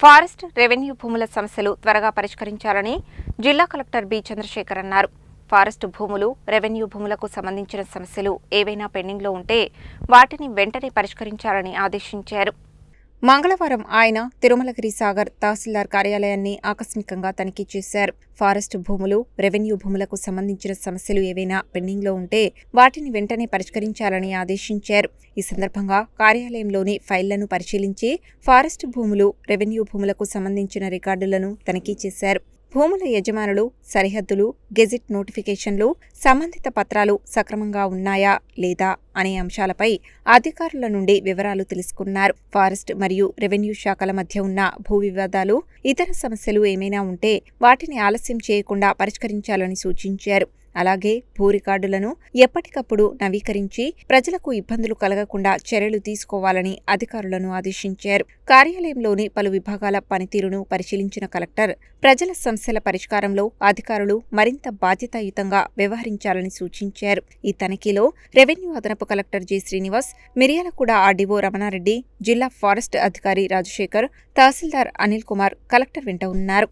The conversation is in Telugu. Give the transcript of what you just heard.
ఫారెస్ట్, రెవెన్యూ భూముల సమస్యలు త్వరగా పరిష్కరించాలని జిల్లా కలెక్టర్ బి. చంద్రశేఖర్ అన్నారు. ఫారెస్ట్ భూములు, రెవెన్యూ భూములకు సంబంధించిన సమస్యలు ఏవైనా పెండింగ్లో ఉంటే వాటిని వెంటనే పరిష్కరించాలని ఆదేశించారు. మంగళవారం ఆయన తిరుమలగిరి సాగర్ తహసీల్దార్ కార్యాలయాన్ని ఆకస్మికంగా తనిఖీ చేశారు. ఫారెస్ట్ భూములు, రెవెన్యూ భూములకు సంబంధించిన సమస్యలు ఏవైనా పెండింగ్లో ఉంటే వాటిని వెంటనే పరిష్కరించాలని ఆదేశించారు. ఈ సందర్భంగా కార్యాలయంలోని ఫైళ్లను పరిశీలించి ఫారెస్ట్ భూములు, రెవెన్యూ భూములకు సంబంధించిన రికార్డులను తనిఖీ చేశారు. భూముల యజమానులు, సరిహద్దులు, గెజిట్ నోటిఫికేషన్లు, సంబంధిత పత్రాలు సక్రమంగా ఉన్నాయా లేదా అనే అంశాలపై అధికారుల నుండి వివరాలు తెలుసుకున్నారు. ఫారెస్ట్ మరియు రెవెన్యూ శాఖల మధ్య ఉన్న భూ వివాదాలు, ఇతర సమస్యలు ఏమైనా ఉంటే వాటిని ఆలస్యం చేయకుండా పరిష్కరించాలని సూచించారు. అలాగే భూ రికార్డులను ఎప్పటికప్పుడు నవీకరించి ప్రజలకు ఇబ్బందులు కలగకుండా చర్యలు తీసుకోవాలని అధికారులను ఆదేశించారు. కార్యాలయంలోని పలు విభాగాల పనితీరును పరిశీలించిన కలెక్టర్ ప్రజల సమస్యల పరిష్కారంలో అధికారులు మరింత బాధ్యతాయుతంగా వ్యవహరించాలని సూచించారు. ఈ తనిఖీలో రెవెన్యూ అదనపు collector J. Srinivas, Miryalaguda RDO Ramana Reddy, జిల్లా ఫారెస్ట్ అధికారి రాజశేఖర్, తహసీల్దార్ అనిల్ కుమార్ కలెక్టర్ వెంట ఉన్నారు.